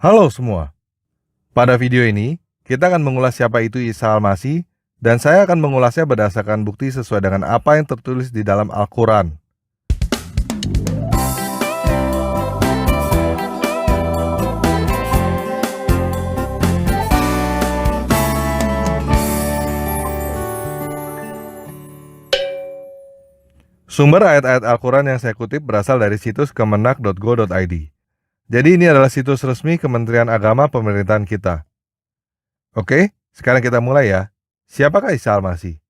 Halo semua, pada video ini kita akan mengulas siapa itu Isa Al-Masih dan saya akan mengulasnya berdasarkan bukti sesuai dengan apa yang tertulis di dalam Al-Quran. Sumber ayat-ayat Al-Quran yang saya kutip berasal dari situs kemenak.go.id. Jadi ini adalah situs resmi Kementerian Agama pemerintahan kita. Oke, sekarang kita mulai ya. Siapakah Isa Al-Masih?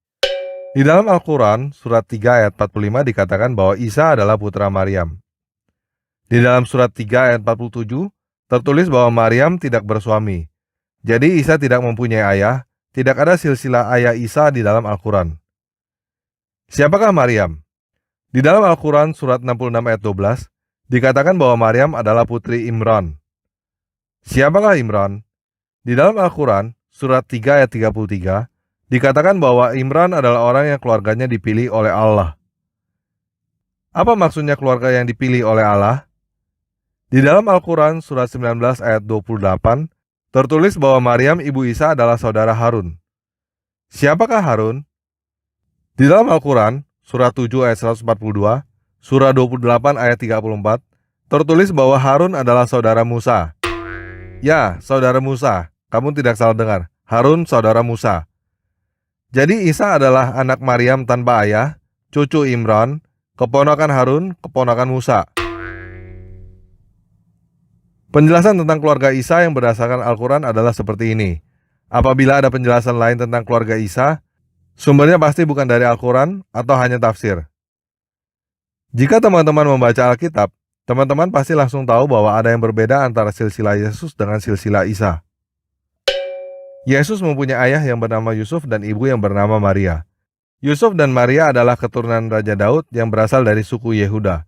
Di dalam Al-Quran, surat 3 ayat 45 dikatakan bahwa Isa adalah putra Maryam. Di dalam surat 3 ayat 47, tertulis bahwa Maryam tidak bersuami. Jadi Isa tidak mempunyai ayah, tidak ada silsilah ayah Isa di dalam Al-Quran. Siapakah Maryam? Di dalam Al-Quran surat 66 ayat 12, dikatakan bahwa Maryam adalah putri Imran. Siapakah Imran? Di dalam Al-Quran surat 3 ayat 33, dikatakan bahwa Imran adalah orang yang keluarganya dipilih oleh Allah. Apa maksudnya keluarga yang dipilih oleh Allah? Di dalam Al-Quran surat 19 ayat 28, tertulis bahwa Maryam ibu Isa adalah saudara Harun. Siapakah Harun? Di dalam Al-Quran surat 7 ayat 142, surah 28 ayat 34, tertulis bahwa Harun adalah saudara Musa. Ya, saudara Musa, kamu tidak salah dengar, Harun saudara Musa. Jadi Isa adalah anak Maryam tanpa ayah, cucu Imran, keponakan Harun, keponakan Musa. Penjelasan tentang keluarga Isa yang berdasarkan Al-Quran adalah seperti ini. Apabila ada penjelasan lain tentang keluarga Isa, sumbernya pasti bukan dari Al-Quran atau hanya tafsir. Jika teman-teman membaca Alkitab, teman-teman pasti langsung tahu bahwa ada yang berbeda antara silsilah Yesus dengan silsilah Isa. Yesus mempunyai ayah yang bernama Yusuf dan ibu yang bernama Maria. Yusuf dan Maria adalah keturunan Raja Daud yang berasal dari suku Yehuda.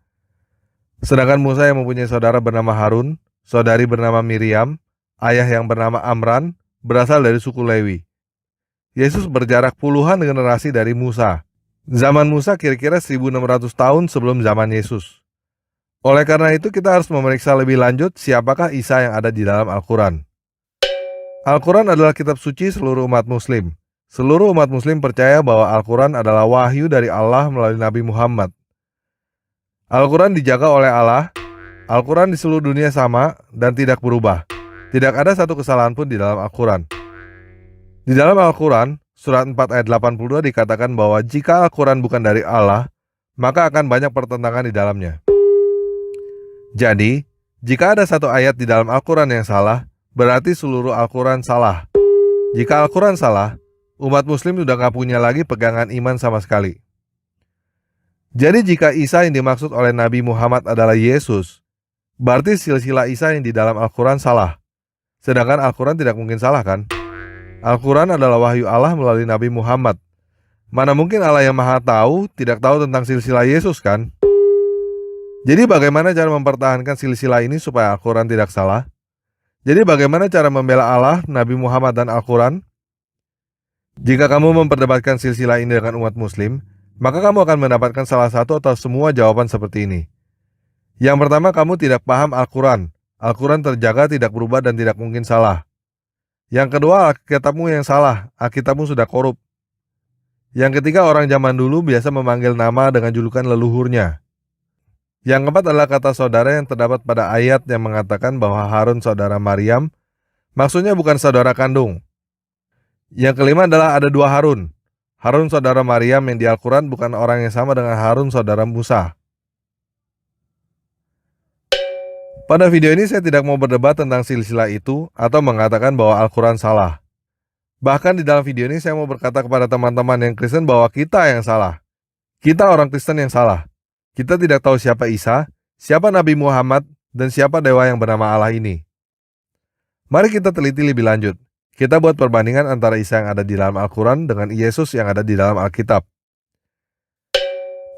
Sedangkan Musa yang mempunyai saudara bernama Harun, saudari bernama Miriam, ayah yang bernama Amran, berasal dari suku Lewi. Yesus berjarak puluhan generasi dari Musa. Zaman Musa kira-kira 1600 tahun sebelum zaman Yesus. Oleh karena itu kita harus memeriksa lebih lanjut siapakah Isa yang ada di dalam Al-Quran. Al-Quran adalah kitab suci seluruh umat muslim. Seluruh umat muslim percaya bahwa Al-Quran adalah wahyu dari Allah melalui Nabi Muhammad. Al-Quran dijaga oleh Allah. Al-Quran di seluruh dunia sama dan tidak berubah. Tidak ada satu kesalahan pun di dalam Al-Quran. Di dalam Al-Quran, surat 4 ayat 82 dikatakan bahwa jika Al-Quran bukan dari Allah, maka akan banyak pertentangan di dalamnya. Jadi, jika ada satu ayat di dalam Al-Quran yang salah, berarti seluruh Al-Quran salah. Jika Al-Quran salah, umat muslim sudah gak punya lagi pegangan iman sama sekali. Jadi jika Isa yang dimaksud oleh Nabi Muhammad adalah Yesus, berarti silsilah Isa yang di dalam Al-Quran salah. Sedangkan Al-Quran tidak mungkin salah kan? Al-Quran adalah wahyu Allah melalui Nabi Muhammad. Mana mungkin Allah yang maha tahu tidak tahu tentang silsilah Yesus kan? Jadi bagaimana cara mempertahankan silsilah ini supaya Al-Quran tidak salah? Jadi bagaimana cara membela Allah, Nabi Muhammad, dan Al-Quran? Jika kamu memperdebatkan silsilah ini dengan umat muslim, maka kamu akan mendapatkan salah satu atau semua jawaban seperti ini. Yang pertama, kamu tidak paham Al-Quran. Al-Quran terjaga, tidak berubah, dan tidak mungkin salah. Yang kedua, Alkitabmu yang salah. Alkitabmu sudah korup. Yang ketiga, orang zaman dulu biasa memanggil nama dengan julukan leluhurnya. Yang keempat adalah kata saudara yang terdapat pada ayat yang mengatakan bahwa Harun saudara Maryam, maksudnya bukan saudara kandung. Yang kelima adalah ada dua Harun. Harun saudara Maryam yang di Al-Quran bukan orang yang sama dengan Harun saudara Musa. Pada video ini saya tidak mau berdebat tentang silsilah itu atau mengatakan bahwa Al-Quran salah. Bahkan di dalam video ini saya mau berkata kepada teman-teman yang Kristen bahwa kita yang salah. Kita orang Kristen yang salah. Kita tidak tahu siapa Isa, siapa Nabi Muhammad, dan siapa dewa yang bernama Allah ini. Mari kita teliti lebih lanjut. Kita buat perbandingan antara Isa yang ada di dalam Al-Quran dengan Yesus yang ada di dalam Alkitab.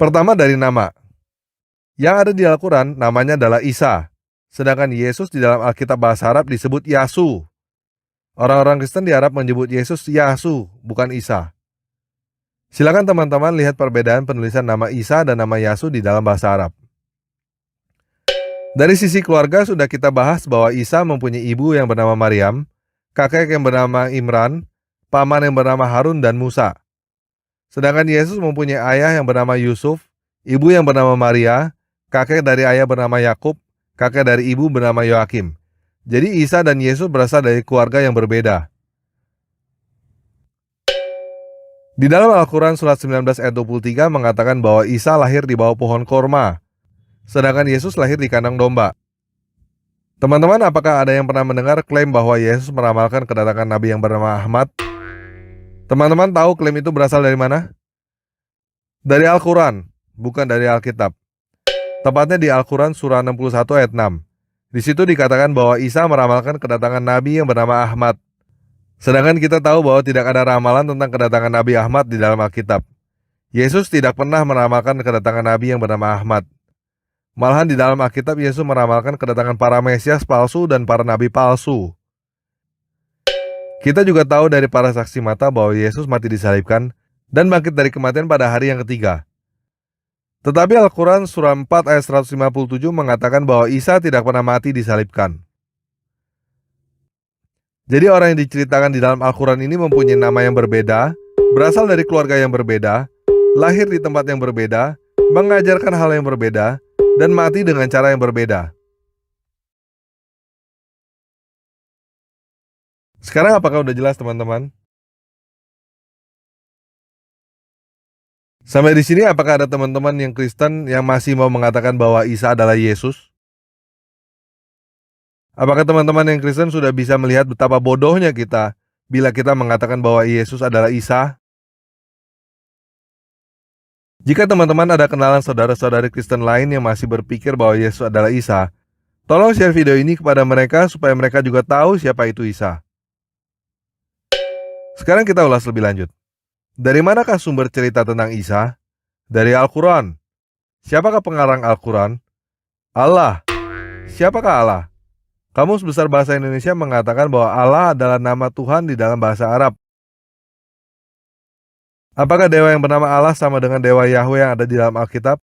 Pertama dari nama. Yang ada di Al-Quran namanya adalah Isa. Sedangkan Yesus di dalam Alkitab bahasa Arab disebut Yasu. Orang-orang Kristen di Arab menyebut Yesus Yasu, bukan Isa. Silakan teman-teman lihat perbedaan penulisan nama Isa dan nama Yasu di dalam bahasa Arab. Dari sisi keluarga sudah kita bahas bahwa Isa mempunyai ibu yang bernama Maryam, kakek yang bernama Imran, paman yang bernama Harun dan Musa. Sedangkan Yesus mempunyai ayah yang bernama Yusuf, ibu yang bernama Maria, kakek dari ayah bernama Yakub, kakek dari ibu bernama Yoakim. Jadi Isa dan Yesus berasal dari keluarga yang berbeda. Di dalam Al-Quran surat 19 ayat 23 mengatakan bahwa Isa lahir di bawah pohon korma, sedangkan Yesus lahir di kandang domba. Teman-teman, apakah ada yang pernah mendengar klaim bahwa Yesus meramalkan kedatangan Nabi yang bernama Ahmad? Teman-teman tahu klaim itu berasal dari mana? Dari Al-Quran, bukan dari Alkitab. Tepatnya di Al-Quran surah 61 ayat 6. Di situ dikatakan bahwa Isa meramalkan kedatangan Nabi yang bernama Ahmad. Sedangkan kita tahu bahwa tidak ada ramalan tentang kedatangan Nabi Ahmad di dalam Alkitab. Yesus tidak pernah meramalkan kedatangan Nabi yang bernama Ahmad. Malahan di dalam Alkitab Yesus meramalkan kedatangan para Mesias palsu dan para nabi palsu. Kita juga tahu dari para saksi mata bahwa Yesus mati disalibkan dan bangkit dari kematian pada hari yang ketiga. Tetapi Al-Quran surah 4 ayat 157 mengatakan bahwa Isa tidak pernah mati disalibkan. Jadi orang yang diceritakan di dalam Al-Quran ini mempunyai nama yang berbeda, berasal dari keluarga yang berbeda, lahir di tempat yang berbeda, mengajarkan hal yang berbeda, dan mati dengan cara yang berbeda. Sekarang apakah udah jelas teman-teman? Sampai di sini apakah ada teman-teman yang Kristen yang masih mau mengatakan bahwa Isa adalah Yesus? Apakah teman-teman yang Kristen sudah bisa melihat betapa bodohnya kita bila kita mengatakan bahwa Yesus adalah Isa? Jika teman-teman ada kenalan saudara-saudari Kristen lain yang masih berpikir bahwa Yesus adalah Isa, tolong share video ini kepada mereka supaya mereka juga tahu siapa itu Isa. Sekarang kita ulas lebih lanjut. Dari manakah sumber cerita tentang Isa? Dari Al-Quran. Siapakah pengarang Al-Quran? Allah. Siapakah Allah? Kamus Besar Bahasa Indonesia mengatakan bahwa Allah adalah nama Tuhan di dalam bahasa Arab. Apakah dewa yang bernama Allah sama dengan dewa Yahweh yang ada di dalam Alkitab?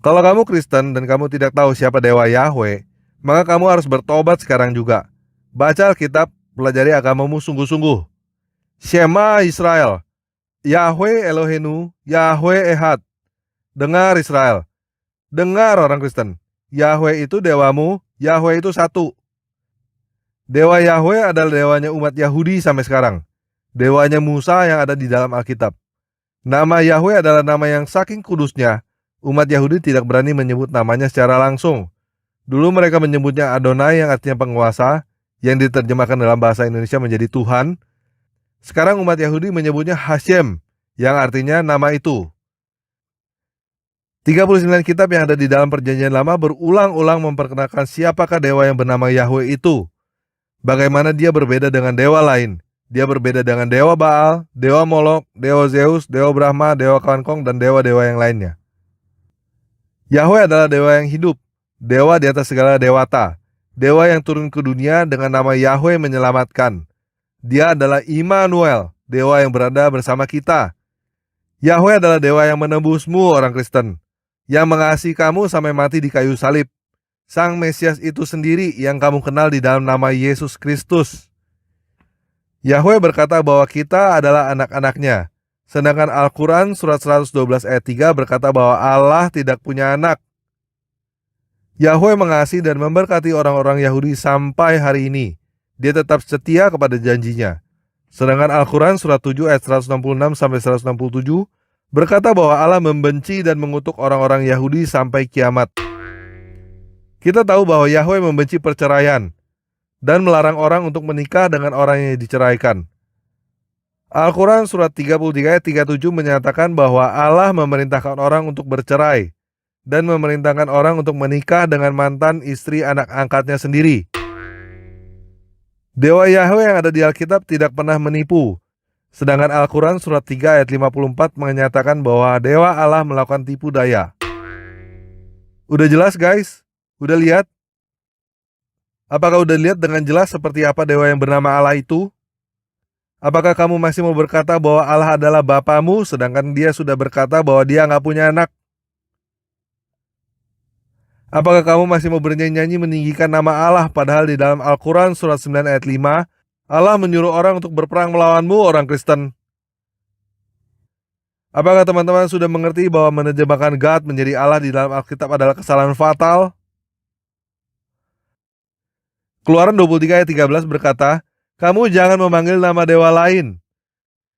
Kalau kamu Kristen dan kamu tidak tahu siapa dewa Yahweh, maka kamu harus bertobat sekarang juga. Baca Alkitab, pelajari agamamu sungguh-sungguh. Shema Israel, Yahweh Elohenu, Yahweh Ehad. Dengar Israel, dengar orang Kristen. Yahweh itu dewamu, Yahweh itu satu. Dewa Yahweh adalah dewanya umat Yahudi sampai sekarang. Dewanya Musa yang ada di dalam Alkitab. Nama Yahweh adalah nama yang saking kudusnya, umat Yahudi tidak berani menyebut namanya secara langsung. Dulu mereka menyebutnya Adonai yang artinya penguasa, yang diterjemahkan dalam bahasa Indonesia menjadi Tuhan. Sekarang umat Yahudi menyebutnya Hashem, yang artinya nama itu. 39 kitab yang ada di dalam Perjanjian Lama berulang-ulang memperkenalkan siapakah dewa yang bernama Yahweh itu. Bagaimana dia berbeda dengan dewa lain. Dia berbeda dengan dewa Baal, dewa Molok, dewa Zeus, dewa Brahma, dewa Kankong, dan dewa-dewa yang lainnya. Yahweh adalah dewa yang hidup, dewa di atas segala dewata, dewa yang turun ke dunia dengan nama Yahweh menyelamatkan. Dia adalah Immanuel, dewa yang berada bersama kita. Yahweh adalah dewa yang menebusmu orang Kristen, yang mengasihi kamu sampai mati di kayu salib. Sang Mesias itu sendiri yang kamu kenal di dalam nama Yesus Kristus. Yahweh berkata bahwa kita adalah anak-anaknya. Sedangkan Al-Quran surat 112 ayat 3 berkata bahwa Allah tidak punya anak. Yahweh mengasihi dan memberkati orang-orang Yahudi sampai hari ini. Dia tetap setia kepada janjinya. Sedangkan Al-Quran surat 7 ayat 166 sampai 167 berkata bahwa Allah membenci dan mengutuk orang-orang Yahudi sampai kiamat. Kita tahu bahwa Yahweh membenci perceraian dan melarang orang untuk menikah dengan orang yang diceraikan. Al-Quran surat 33 ayat 37 menyatakan bahwa Allah memerintahkan orang untuk bercerai dan memerintahkan orang untuk menikah dengan mantan istri anak angkatnya sendiri. Dewa Yahweh yang ada di Alkitab tidak pernah menipu. Sedangkan Al-Quran surat 3 ayat 54 menyatakan bahwa Dewa Allah melakukan tipu daya. Udah jelas guys? Udah lihat? Apakah udah lihat dengan jelas seperti apa dewa yang bernama Allah itu? Apakah kamu masih mau berkata bahwa Allah adalah bapamu sedangkan dia sudah berkata bahwa dia nggak punya anak? Apakah kamu masih mau bernyanyi-nyanyi meninggikan nama Allah padahal di dalam Al-Quran surat 9 ayat 5, Allah menyuruh orang untuk berperang melawanmu orang Kristen? Apakah teman-teman sudah mengerti bahwa menerjemahkan God menjadi Allah di dalam Alkitab adalah kesalahan fatal? Keluaran 23 ayat 13 berkata, kamu jangan memanggil nama dewa lain.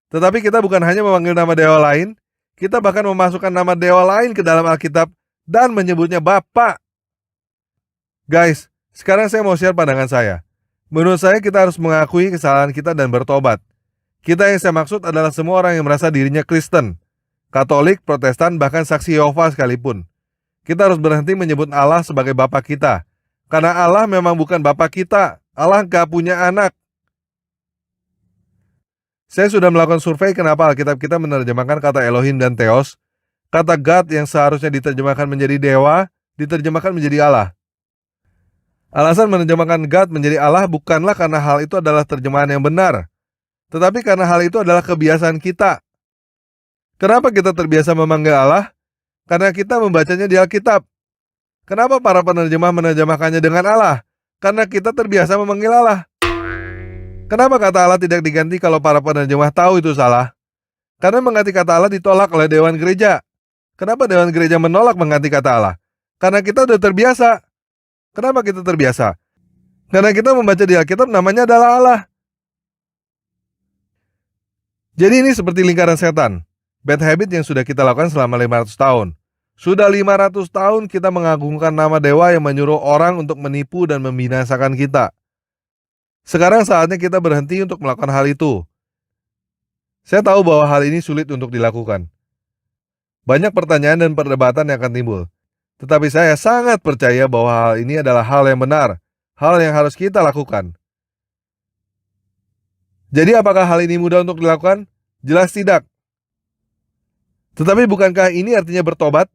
Tetapi kita bukan hanya memanggil nama dewa lain, kita bahkan memasukkan nama dewa lain ke dalam Alkitab dan menyebutnya Bapa. Guys, sekarang saya mau share pandangan saya. Menurut saya kita harus mengakui kesalahan kita dan bertobat. Kita yang saya maksud adalah semua orang yang merasa dirinya Kristen, Katolik, Protestan, bahkan saksi Yehova sekalipun. Kita harus berhenti menyebut Allah sebagai Bapa kita. Karena Allah memang bukan Bapa kita. Allah gak punya anak. Saya sudah melakukan survei kenapa Alkitab kita menerjemahkan kata Elohim dan Theos. Kata God yang seharusnya diterjemahkan menjadi dewa, diterjemahkan menjadi Allah. Alasan menerjemahkan God menjadi Allah bukanlah karena hal itu adalah terjemahan yang benar, tetapi karena hal itu adalah kebiasaan kita. Kenapa kita terbiasa memanggil Allah? Karena kita membacanya di Alkitab. Kenapa para penerjemah menerjemahkannya dengan Allah? Karena kita terbiasa memanggil Allah. Kenapa kata Allah tidak diganti kalau para penerjemah tahu itu salah? Karena mengganti kata Allah ditolak oleh Dewan Gereja. Kenapa Dewan Gereja menolak mengganti kata Allah? Karena kita sudah terbiasa. Kenapa kita terbiasa? Karena kita membaca di Alkitab namanya adalah Allah. Jadi ini seperti lingkaran setan. Bad habit yang sudah kita lakukan selama 500 tahun. Sudah 500 tahun kita mengagungkan nama dewa yang menyuruh orang untuk menipu dan membinasakan kita. Sekarang saatnya kita berhenti untuk melakukan hal itu. Saya tahu bahwa hal ini sulit untuk dilakukan. Banyak pertanyaan dan perdebatan yang akan timbul. Tetapi saya sangat percaya bahwa hal ini adalah hal yang benar, hal yang harus kita lakukan. Jadi apakah hal ini mudah untuk dilakukan? Jelas tidak. Tetapi bukankah ini artinya bertobat?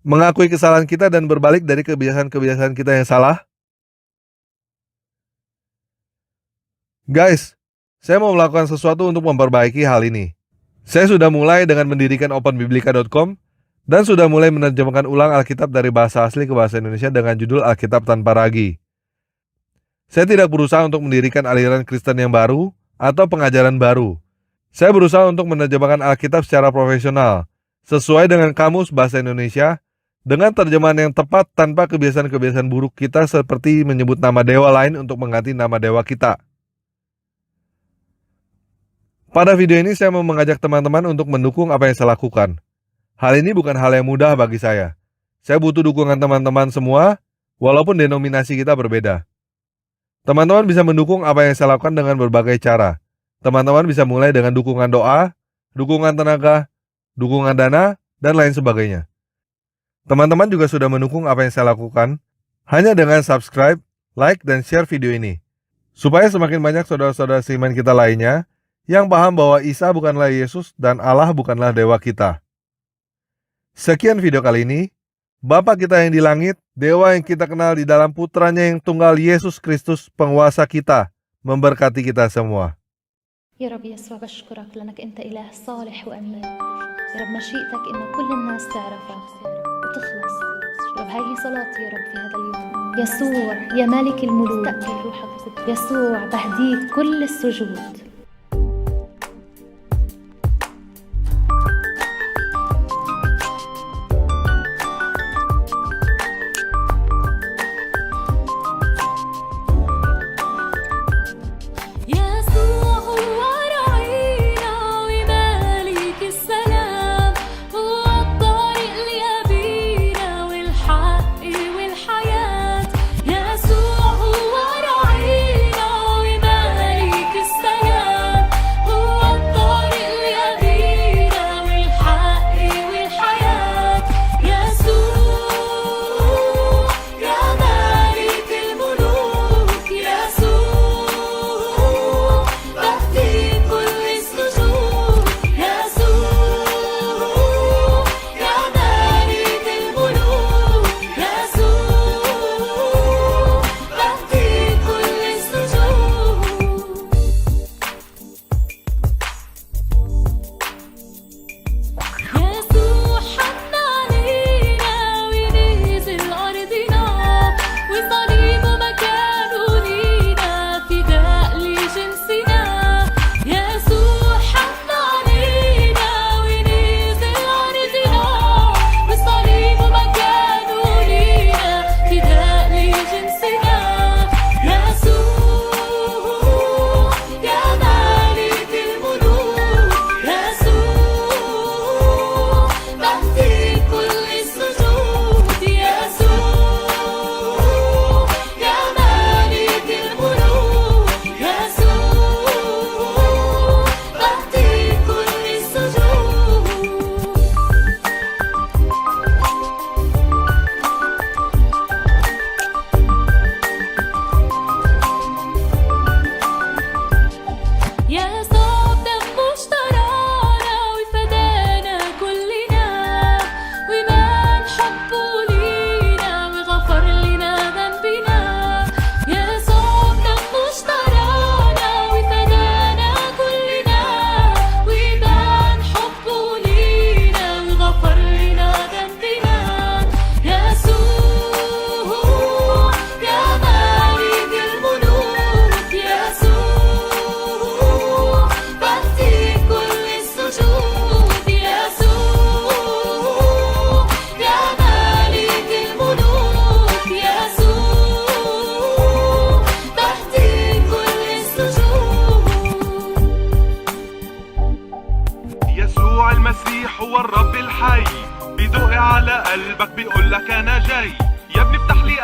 Mengakui kesalahan kita dan berbalik dari kebiasaan-kebiasaan kita yang salah? Guys, saya mau melakukan sesuatu untuk memperbaiki hal ini. Saya sudah mulai dengan mendirikan openbiblika.com dan sudah mulai menerjemahkan ulang Alkitab dari bahasa asli ke bahasa Indonesia dengan judul Alkitab Tanpa Ragi. Saya tidak berusaha untuk mendirikan aliran Kristen yang baru atau pengajaran baru. Saya berusaha untuk menerjemahkan Alkitab secara profesional, sesuai dengan kamus bahasa Indonesia, dengan terjemahan yang tepat tanpa kebiasaan-kebiasaan buruk kita seperti menyebut nama dewa lain untuk mengganti nama dewa kita. Pada video ini saya mau mengajak teman-teman untuk mendukung apa yang saya lakukan. Hal ini bukan hal yang mudah bagi saya. Saya butuh dukungan teman-teman semua, walaupun denominasi kita berbeda. Teman-teman bisa mendukung apa yang saya lakukan dengan berbagai cara. Teman-teman bisa mulai dengan dukungan doa, dukungan tenaga, dukungan dana, dan lain sebagainya. Teman-teman juga sudah mendukung apa yang saya lakukan hanya dengan subscribe, like, dan share video ini. Supaya semakin banyak saudara-saudara seiman kita lainnya yang paham bahwa Isa bukanlah Yesus dan Allah bukanlah dewa kita. Sekian video kali ini. Bapa kita yang di langit, dewa yang kita kenal di dalam putranya yang tunggal Yesus Kristus, penguasa kita, memberkati kita semua. يا رب يسوع بشكرك لأنك أنت إله صالح وأمين. يا رب مشيئتك إنه كل الناس تعرفك وتخلص. يا رب هاي هي صلاتي يا رب في هذا اليوم. يسوع يا مالك الملوك، استقبل روحك القدس. يسوع بهديك كل السجود.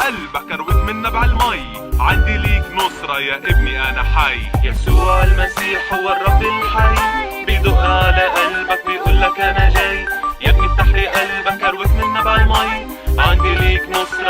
قلبك ارويك من نبع المي. عندي ليك نصرة يا ابني انا حي. يسوع المسيح هو الرب الحي، بيدق على قلبك بيقول لك انا جاي. يا ابني افتح لي قلبك ارويك من نبع المي. عندي ليك نصرة